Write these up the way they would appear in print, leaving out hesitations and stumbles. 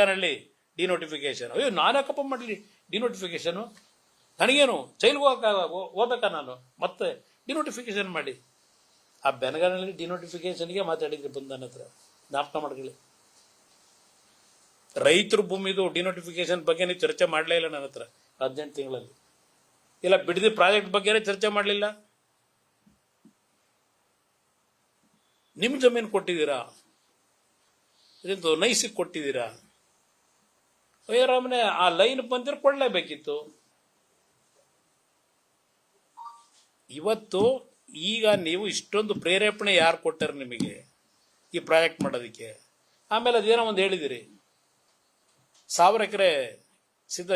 ಬೆನಗನಹಳ್ಳಿ denotification. ಅಯ್ಯೋ ನಾನ್ಯಾಕಪ್ಪ ಮಾಡಲಿ ಡಿನೋಟಿಫಿಕೇಶನು, ನನಗೇನು ಜೈಲ್ಗೆ ಹೋಗ್ಬೇಕಾ ನಾನು, ಮತ್ತೆ ಡಿನೋಟಿಫಿಕೇಶನ್ ಮಾಡಿ. ಆ ಬೆನಗನಹಳ್ಳಿ ಡಿನೋಟಿಫಿಕೇಶನ್ಗೆ ಮಾತಾಡಿದ್ರಿ ಬಂದು ನನ್ನ ಹತ್ರ, ಜ್ಞಾಪಕ ಮಾಡ್ಕೊಳ್ಳಿ. ರೈತರ ಭೂಮಿದು ಡಿನೋಟಿಫಿಕೇಶನ್ ಬಗ್ಗೆ ನೀವು ಚರ್ಚೆ ಮಾಡಲೇ ಇಲ್ಲ ನನ್ನ ಹತ್ರ 18 ತಿಂಗಳಲ್ಲಿ. ಇಲ್ಲ ಬಿಡದಿ ಪ್ರಾಜೆಕ್ಟ್ ಬಗ್ಗೆ ಚರ್ಚೆ ಮಾಡಲಿಲ್ಲ. ನಿಮ್ ಜಮೀನು ಕೊಟ್ಟಿದ್ದೀರಾ, ಇದೊಂದು ನೈಸಿಗೆ ಕೊಟ್ಟಿದ್ದೀರಾ. ಅಯ್ಯರಾಮನೆ ಆ ಲೈನ್ ಬಂದಿರೋ ಕೊಡಲೇಬೇಕಿತ್ತು. ಇವತ್ತು ಈಗ ನೀವು ಇಷ್ಟೊಂದು ಪ್ರೇರೇಪಣೆ ಯಾರು ಕೊಟ್ಟಾರ ನಿಮಗೆ ಈ ಪ್ರಾಜೆಕ್ಟ್ ಮಾಡೋದಕ್ಕೆ? ಆಮೇಲೆ ಅದೇನೋ ಒಂದು ಹೇಳಿದಿರಿ, 1000 ಎಕರೆ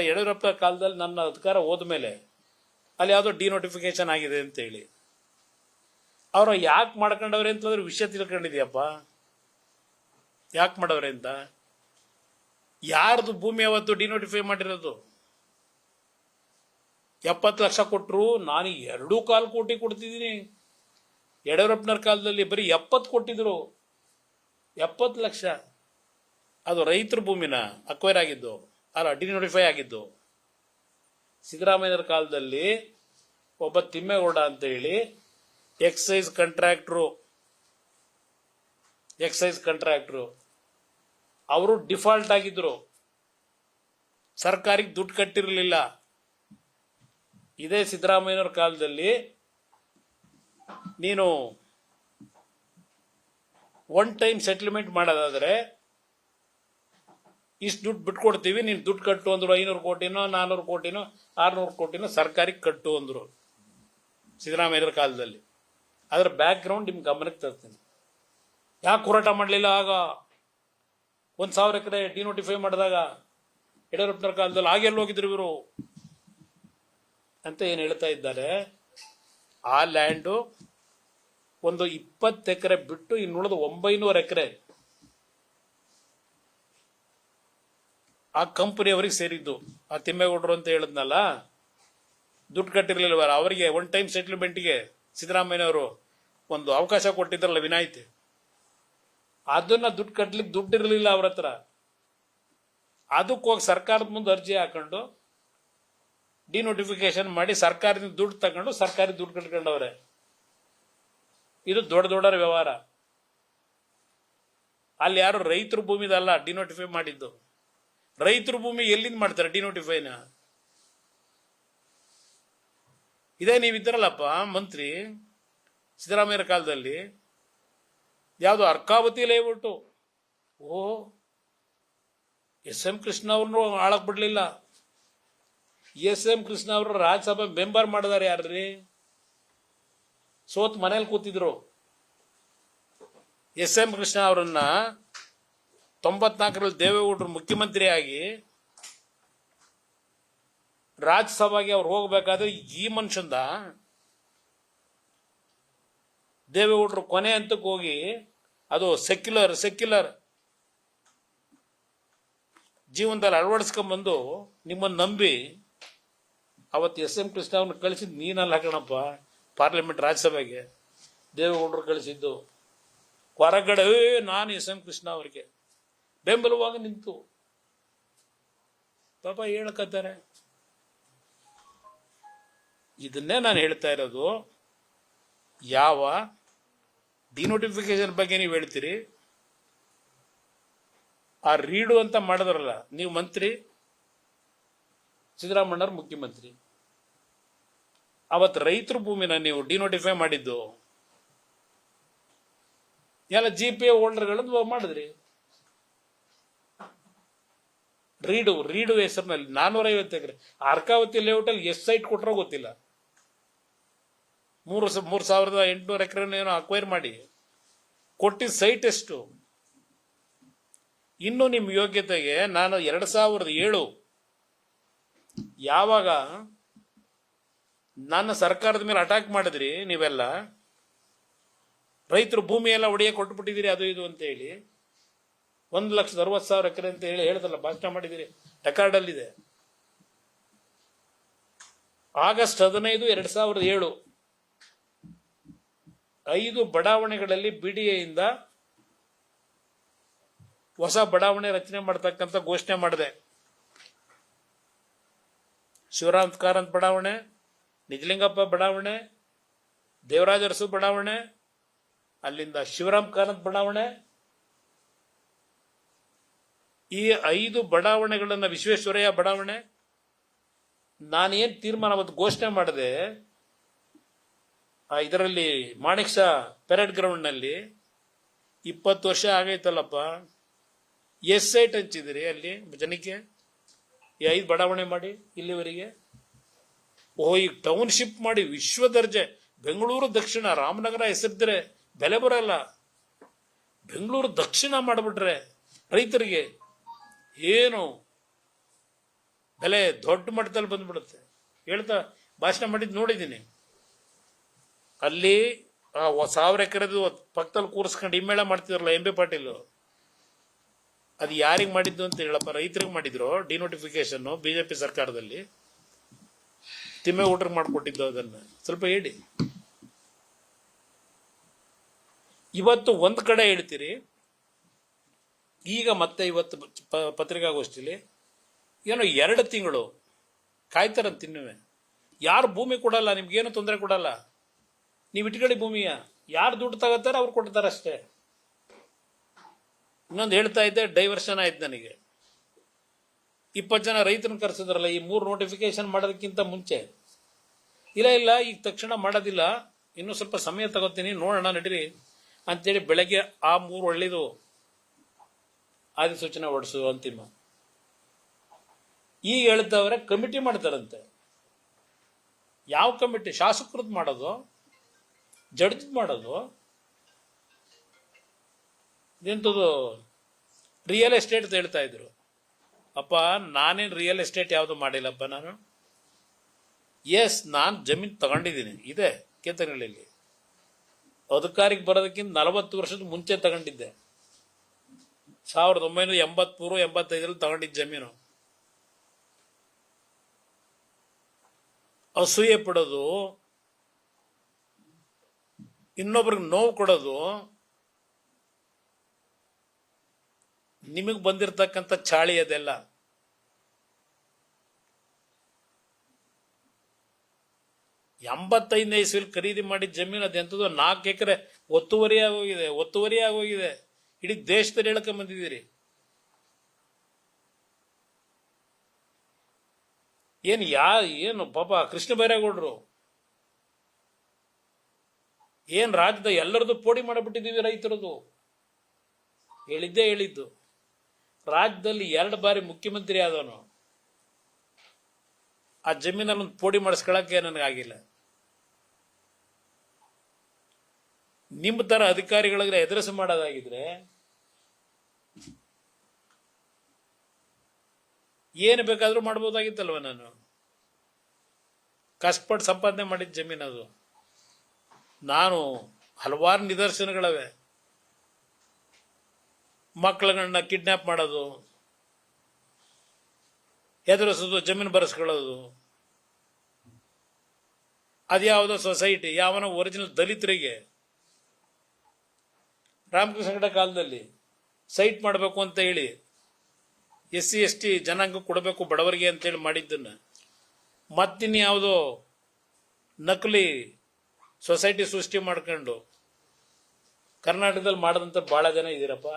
ಯಡಿಯೂರಪ್ಪ ಕಾಲದಲ್ಲಿ ನನ್ನ ಅಧಿಕಾರ ಹೋದ್ಮೇಲೆ ಅಲ್ಲಿ ಯಾವುದೋ ಡಿನೋಟಿಫಿಕೇಶನ್ ಆಗಿದೆ ಅಂತ ಹೇಳಿ. ಅವರು ಯಾಕೆ ಮಾಡ್ಕೊಂಡವ್ರೆ ಅಂತಂದ್ರೆ ವಿಷಯ ತಿಳ್ಕೊಂಡಿದ್ಯಪ್ಪ, ಯಾಕೆ ಮಾಡವ್ರೆ ಅಂತ. ಯಾರ್ದು ಭೂಮಿ ಅವತ್ತು ಡಿನೋಟಿಫೈ ಮಾಡಿರೋದು? 70 ಲಕ್ಷ ಕೊಟ್ಟರು, ನಾನು 2.25 ಕೋಟಿ ಕೊಡ್ತಿದ್ದೀನಿ. ಯಡಿಯೂರಪ್ಪನವ್ರ ಕಾಲದಲ್ಲಿ ಬರೀ 70 ಕೊಟ್ಟಿದ್ರು, 70 ಲಕ್ಷ. ಅದು ರೈತರ ಭೂಮಿನ ಅಕ್ವೈರ್ ಆಗಿದ್ದು, ಅಲ್ಲ ಡಿನೋಟಿಫೈ ಆಗಿದ್ದು. ಸಿದ್ದರಾಮಯ್ಯರ ಕಾಲದಲ್ಲಿ ಒಬ್ಬ ತಿಮ್ಮೇಗೌಡ ಅಂತ ಹೇಳಿ ಎಕ್ಸೈಸ್ ಕಾಂಟ್ರಾಕ್ಟ್ರು ಅವರು ಡಿಫಾಲ್ಟ್ ಆಗಿದ್ರು, ಸರ್ಕಾರಕ್ಕೆ ದುಡ್ಡು ಕಟ್ಟಿರಲಿಲ್ಲ. ಇದೇ ಸಿದ್ದರಾಮಯ್ಯನವ್ರ ಕಾಲದಲ್ಲಿ ನೀನು ಒನ್ ಟೈಮ್ ಸೆಟಲ್ಮೆಂಟ್ ಮಾಡೋದಾದ್ರೆ ಇಷ್ಟು ದುಡ್ಡು ಬಿಟ್ಕೊಡ್ತೀವಿ, ನೀನು ದುಡ್ಡು ಕಟ್ಟು ಅಂದ್ರು. 500 ಕೋಟಿನೋ 400 ಕೋಟಿನೋ 600 ಕೋಟಿನೋ ಸರ್ಕಾರಕ್ಕೆ ಕಟ್ಟು ಅಂದ್ರು ಸಿದ್ದರಾಮಯ್ಯರ ಕಾಲದಲ್ಲಿ. ಅದರ ಬ್ಯಾಕ್ ಗ್ರೌಂಡ್ ನಿಮ್ ಗಮನಕ್ಕೆ ತರ್ತೀನಿ. ಯಾಕೆ ಹೋರಾಟ ಮಾಡಲಿಲ್ಲ ಆಗ? 1000 ಎಕರೆ ಡಿನೋಟಿಫೈ ಮಾಡಿದಾಗ ಯಡಿಯೂರಪ್ಪನವ್ರ ಕಾಲದಲ್ಲಿ ಆಗೆಲ್ಲ ಹೋಗಿದ್ರು ಇವರು ಅಂತ ಏನು ಹೇಳ್ತಾ ಇದ್ದಾರೆ. ಆ ಲ್ಯಾಂಡು ಒಂದು 20 ಎಕರೆ ಬಿಟ್ಟು ಇನ್ನುಳಿದ 900 ಎಕರೆ ಆ ಕಂಪನಿಯವರಿಗೆ ಸೇರಿದ್ದು. ಆ ತಿಮ್ಮೇಗೌಡರು ಅಂತ ಹೇಳಿದ್ನಲ್ಲ, ದುಡ್ಡು ಕಟ್ಟಿರ್ಲಿಲ್ವ ಅವರಿಗೆ ಒನ್ ಟೈಮ್ ಸೆಟಲ್ಮೆಂಟ್ಗೆ ಸಿದ್ದರಾಮಯ್ಯನವರು ಒಂದು ಅವಕಾಶ ಕೊಟ್ಟಿದ್ರಲ್ಲ, ವಿನಾಯಿತಿ. ಅದನ್ನ ದುಡ್ಡು ಕಟ್ಲಿಕ್ಕೆ ದುಡ್ಡಿರಲಿಲ್ಲ ಅವ್ರ ಹತ್ರ. ಅದಕ್ಕೆ ಹೋಗಿ ಸರ್ಕಾರದ ಮುಂದೆ ಅರ್ಜಿ ಹಾಕೊಂಡು ಡಿನೋಟಿಫಿಕೇಶನ್ ಮಾಡಿ ಸರ್ಕಾರದಿಂದ ದುಡ್ಡು ತಗೊಂಡು ಸರ್ಕಾರಿ ದುಡ್ಡು ಕಟ್ಕೊಂಡವ್ರೆ. ಇದು ದೊಡ್ಡ ದೊಡ್ಡ ವ್ಯವಹಾರ. ಅಲ್ಲಿ ಯಾರು ರೈತರ ಭೂಮಿದಲ್ಲ ಡಿನೋಟಿಫೈ ಮಾಡಿದ್ದು. ರೈತರ ಭೂಮಿ ಎಲ್ಲಿಂದ ಮಾಡ್ತಾರೆ ಡಿನೋಟಿಫೈನ? ಇದೇ ನೀವಿದ್ದರಲ್ಲಪ್ಪ ಮಂತ್ರಿ ಸಿದ್ದರಾಮಯ್ಯರ ಕಾಲದಲ್ಲಿ, ಯಾವುದು ಅರ್ಕಾವತಿ ಲೇಔಟು. ಎಸ್.ಎಂ. ಕೃಷ್ಣ ಅವ್ರನ್ನು ಆಳಕ್ ಬಿಡ್ಲಿಲ್ಲ. ಎಸ್.ಎಂ. ಕೃಷ್ಣ ಅವರು ರಾಜ್ಯಸಭೆ ಮೆಂಬರ್ ಮಾಡಿದಾರೆ. ಯಾರ್ರಿ? ಸೋತ್ ಮನೇಲಿ ಕೂತಿದ್ರು. ಎಸ್.ಎಂ. ಕೃಷ್ಣ ಅವರನ್ನ 94ರಲ್ಲಿ ದೇವೇಗೌಡರು ಮುಖ್ಯಮಂತ್ರಿ ಆಗಿ ರಾಜ್ಯಸಭೆಗೆ ಅವ್ರು ಹೋಗ್ಬೇಕಾದ್ರೆ ಈ ಮನುಷ್ಯಂದ ದೇವೇಗೌಡರು ಕೊನೆ ಹಂತಕ್ಕೆ ಹೋಗಿ ಅದು ಸೆಕ್ಯುಲರ್ ಜೀವನದಲ್ಲಿ ಅಳವಡಿಸ್ಕೊಂಡ್ಬಂದು ನಿಮ್ಮನ್ನು ನಂಬಿ ಅವತ್ತು ಎಸ್.ಎಂ. ಕೃಷ್ಣ ಅವ್ರನ್ನ ಕಳಿಸಿದ್ದು ನೀನಲ್ಲ ಕಣಪ್ಪ. ಪಾರ್ಲಿಮೆಂಟ್ ರಾಜ್ಯಸಭೆಗೆ ದೇವೇಗೌಡರು ಕಳಿಸಿದ್ದು. ಹೊರಗಡೆ ನಾನು ಎಸ್.ಎಂ. ಕೃಷ್ಣ ಅವರಿಗೆ ಬೆಂಬಲವಾಗಿ ನಿಂತು ಪಾಪ ಹೇಳಕತ್ತಾರೆ. ಇದನ್ನೇ ನಾನು ಹೇಳ್ತಾ ಇರೋದು. ಯಾವ ಡಿನೋಟಿಫಿಕೇಶನ್ ಬಗ್ಗೆ ನೀವು ಹೇಳ್ತೀರಿ, ಆ ರೀಡು ಅಂತ ಮಾಡಿದ್ರಲ್ಲ ನೀವು ಮಂತ್ರಿ, ಸಿದ್ದರಾಮಯ್ಯವ್ರ ಮುಖ್ಯಮಂತ್ರಿ, ಅವತ್ತು ರೈತರ ಭೂಮಿನ ನೀವು ಡಿನೋಟಿಫೈ ಮಾಡಿದ್ದು ಎಲ್ಲ GPA ಹೋಲ್ಡರ್ಗಳನ್ನು ಮಾಡಿದ್ರಿ. ರೀಡು ಹೆಸರಿನಲ್ಲಿ 450 ಎಕರೆ ಅರ್ಕಾವತಿ ಲೇಔಟಲ್ಲಿ ಎಷ್ಟು ಸೈಟ್ ಕೊಟ್ಟರೋ ಗೊತ್ತಿಲ್ಲ. 3,800 ಎಕರೆನೇನೋ ಅಕ್ವೈರ್ ಮಾಡಿ ಕೊಟ್ಟಿದ್ದ ಸೈಟ್ ಎಷ್ಟು? ಇನ್ನು ನಿಮ್ಮ ಯೋಗ್ಯತೆಗೆ ನಾನು 2007 ಯಾವಾಗ ನನ್ನ ಸರ್ಕಾರದ ಮೇಲೆ ಅಟ್ಯಾಕ್ ಮಾಡಿದ್ರಿ ನೀವೆಲ್ಲ, ರೈತರು ಭೂಮಿ ಎಲ್ಲ ಒಡೆಯ ಕೊಟ್ಟುಬಿಟ್ಟಿದ್ದೀರಿ ಅದು ಇದು ಅಂತ ಹೇಳಿ, 1,60,000 ಎಕರೆ ಅಂತ ಹೇಳಿ ಹೇಳ್ದಲ್ಲ, ಭಾಷಣ ಮಾಡಿದಿರಿ, ರೆಕಾರ್ಡಲ್ಲಿದೆ. ಆಗಸ್ಟ್ 15, 2007 5 ಬಡಾವಣೆಗಳಲ್ಲಿ BDAಯಿಂದ ಹೊಸ ಬಡಾವಣೆ ರಚನೆ ಮಾಡ್ತಕ್ಕಂಥ ಘೋಷಣೆ ಮಾಡಿದೆ. ಶಿವರಾಮ್ ಕಾರಂತ್ ಬಡಾವಣೆ, ನಿಜಲಿಂಗಪ್ಪ ಬಡಾವಣೆ, ದೇವರಾಜ ಅರಸು ಬಡಾವಣೆ, ಅಲ್ಲಿಂದ ಶಿವರಾಮ್ ಕಾರಂತ್ ಬಡಾವಣೆ. ಈ 5 ಬಡಾವಣೆಗಳನ್ನ, ವಿಶ್ವೇಶ್ವರಯ್ಯ ಬಡಾವಣೆ, ನಾನೇನ್ ತೀರ್ಮಾನ ಅವತ್ತು ಘೋಷಣೆ ಮಾಡಿದೆ, ಇದರಲ್ಲಿ ಮಾಣಿಕ್ ಶಾ ಪೆರೇಡ್ ಗ್ರೌಂಡ್ ನಲ್ಲಿ 20 ವರ್ಷ ಆಗೈತಲ್ಲಪ್ಪ, ಎಸ್ ಸೈಟ್ ಹಂಚಿದಿರಿ ಅಲ್ಲಿ ಜನಕ್ಕೆ? ಈ 5 ಬಡಾವಣೆ ಮಾಡಿ ಇಲ್ಲಿವರೆಗೆ. ಈಗ ಟೌನ್ಶಿಪ್ ಮಾಡಿ ವಿಶ್ವ ದರ್ಜೆ, ಬೆಂಗಳೂರು ದಕ್ಷಿಣ, ರಾಮನಗರ ಹೆಸರಿದ್ರೆ ಬೆಲೆ ಬರಲ್ಲ, ಬೆಂಗಳೂರು ದಕ್ಷಿಣ ಮಾಡಿಬಿಟ್ರೆ ರೈತರಿಗೆ ಏನು ಬೆಲೆ ದೊಡ್ಡ ಮಟ್ಟದಲ್ಲಿ ಬಂದ್ಬಿಡುತ್ತೆ. ಹೇಳ್ತಾ ಭಾಷಣ ಮಾಡಿದ್ ನೋಡಿದ್ದೀನಿ. ಅಲ್ಲಿ 1000 ಎಕರೆದು ಪಕ್ಕದಲ್ಲಿ ಕೂರಿಸ್ಕೊಂಡು ಹಿಮ್ಮೇಳ ಮಾಡ್ತಿದ್ರಲ್ಲ ಎಂ ಬಿ ಪಾಟೀಲ್, ಅದು ಯಾರಿಗೆ ಮಾಡಿದ್ದು ಅಂತ ಹೇಳಪ್ಪ? ರೈತರಿಗೆ ಮಾಡಿದ್ರು ಡಿನೋಟಿಫಿಕೇಶನ್ ಬಿಜೆಪಿ ಸರ್ಕಾರದಲ್ಲಿ. ತಿಮ್ಮೇಗೌಡರಿಗೆ ಮಾಡಿಕೊಟ್ಟಿದ್ದು ಅದನ್ನ ಸ್ವಲ್ಪ ಹೇಳಿ. ಇವತ್ತು ಒಂದ್ ಕಡೆ ಹೇಳ್ತೀರಿ, ಈಗ ಮತ್ತೆ ಇವತ್ತು ಪತ್ರಿಕಾಗೋಷ್ಠಿಲಿ ಏನೋ 2 ತಿಂಗಳು ಕಾಯ್ತಾರಂತ ತಿನ್ನುವೆ. ಯಾರು ಭೂಮಿ ಕೊಡಲ್ಲ, ನಿಮ್ಗೇನು ತೊಂದರೆ ಕೊಡಲ್ಲ, ನೀವು ಇಟ್ಕೊಳ್ಳಿ ಭೂಮಿಯ, ಯಾರು ದುಡ್ಡು ತಗೋತಾರೆ ಅವ್ರು ಕೊಡ್ತಾರೆ ಅಷ್ಟೇ. ಇನ್ನೊಂದು ಹೇಳ್ತಾ ಇದ್ದೆ, ಡೈವರ್ಷನ್ ಆಯ್ತು ನನಗೆ. 20 ಜನ ರೈತರನ್ನ ಕರೆಸಿದ್ರಲ್ಲ ಈ 3 ನೋಟಿಫಿಕೇಶನ್ ಮಾಡೋದಕ್ಕಿಂತ ಮುಂಚೆ. ಇಲ್ಲ ಈಗ ತಕ್ಷಣ ಮಾಡೋದಿಲ್ಲ, ಇನ್ನೂ ಸ್ವಲ್ಪ ಸಮಯ ತಗೋತೀನಿ, ನೋಡೋಣ ನಡೀರಿ ಅಂತೇಳಿ ಬೆಳಗ್ಗೆ ಆ 3 ಒಳ್ಳೆದು ಅಧಿಸೂಚನೆ ಹೊಡಿಸು ಅಂತಿಮ. ಈಗ ಹೇಳ್ತಾವ್ರೆ ಕಮಿಟಿ ಮಾಡ್ತಾರಂತೆ. ಯಾವ ಕಮಿಟಿ? ಶಾಸಕರದ್ದು ಮಾಡೋದು, ಜಡ್ಜ್ ಮಾಡೋದು, ಎಂಥದ್ದು ರಿಯಲ್ ಎಸ್ಟೇಟ್ ಹೇಳ್ತಾ ಇದ್ರು. ಅಪ್ಪ ನಾನೇನು ರಿಯಲ್ ಎಸ್ಟೇಟ್ ಯಾವುದು ಮಾಡಿಲ್ಲಪ್ಪ ನಾನು. ನಾನು ಜಮೀನು ತಗೊಂಡಿದ್ದೀನಿ, ಇದೆ ಕೇತನಹಳ್ಳಿಯಲ್ಲಿ. ಅಧಿಕಾರಿಗೆ ಬರೋದಕ್ಕಿಂತ 40 ವರ್ಷದ ಮುಂಚೆ ತಗೊಂಡಿದ್ದೆ. 1983-85 ತಗೊಂಡಿದ್ದ ಜಮೀನು. ಅಸೂಯೆ ಪಡೋದು, ಇನ್ನೊಬ್ರಿಗೆ ನೋವು ಕೊಡೋದು, ನಿಮಗೆ ಬಂದಿರತಕ್ಕಂಥ ಚಾಳಿ ಅದೆಲ್ಲ. ಎಂಬತ್ತೈದನೇ ಇಸ್ವಿಲಿ ಖರೀದಿ ಮಾಡಿದ ಜಮೀನು ಅದೆಂಥದ್ದು 4 ಎಕರೆ ಒತ್ತುವರಿ ಆಗೋಗಿದೆ. ಇಡೀ ದೇಶದಲ್ಲಿ ಹೇಳ್ಕೊಂಡ್ ಬಂದಿದ್ದೀರಿ. ಏನು ಪಾಪ ಕೃಷ್ಣ ಬೈರೇಗೌಡರು ಏನ್ ರಾಜ್ಯದ ಎಲ್ಲರದು ಪೋಡಿ ಮಾಡಿಬಿಟ್ಟಿದೀವಿ ರೈತರದು. ಹೇಳಿದ್ದು ರಾಜ್ಯದಲ್ಲಿ 2 ಬಾರಿ ಮುಖ್ಯಮಂತ್ರಿ ಆದವನು. ಆ ಜಮೀನಲ್ಲಿ ಒಂದು ಪೋಡಿ ಮಾಡಿಸ್ಕೊಳಕ್ಕೆ ನನಗಾಗಿಲ್ಲ. ನಿಮ್ಮ ತರ ಅಧಿಕಾರಿಗಳಿಗೆ ಎದುರಿಸಿ ಮಾಡೋದಾಗಿದ್ರೆ ಏನು ಬೇಕಾದ್ರೂ ಮಾಡ್ಬೋದಾಗಿತ್ತಲ್ವ. ನಾನು ಕಷ್ಟಪಟ್ಟು ಸಂಪಾದನೆ ಮಾಡಿದ ಜಮೀನದು. ನಾನು ಹಲವಾರು ನಿದರ್ಶನಗಳವೆ. ಮಕ್ಕಳುಗಳನ್ನ ಕಿಡ್ನಾಪ್ ಮಾಡೋದು, ಎದುರಿಸೋದು, ಜಮೀನು ಬರೆಸ್ಕೊಳ್ಳೋದು. ಅದ್ಯಾವುದೋ ಸೊಸೈಟಿ, ಯಾವನೋ ಒರಿಜಿನಲ್ ದಲಿತರಿಗೆ ರಾಮಕೃಷ್ಣ ಕಾಲದಲ್ಲಿ ಸೈಟ್ ಮಾಡಬೇಕು ಅಂತ ಹೇಳಿ SC ST ಜನಾಂಗ ಕೊಡಬೇಕು ಬಡವರಿಗೆ ಅಂತೇಳಿ ಮಾಡಿದ್ದನ್ನ ಮತ್ತಿನ್ಯಾವುದೋ ನಕಲಿ ಸೊಸೈಟಿ ಸೃಷ್ಟಿ ಮಾಡ್ಕೊಂಡು ಕರ್ನಾಟಕದಲ್ಲಿ ಮಾಡದಂತ ಬಹಳ ಜನ ಇದ್ದೀರಪ್ಪ.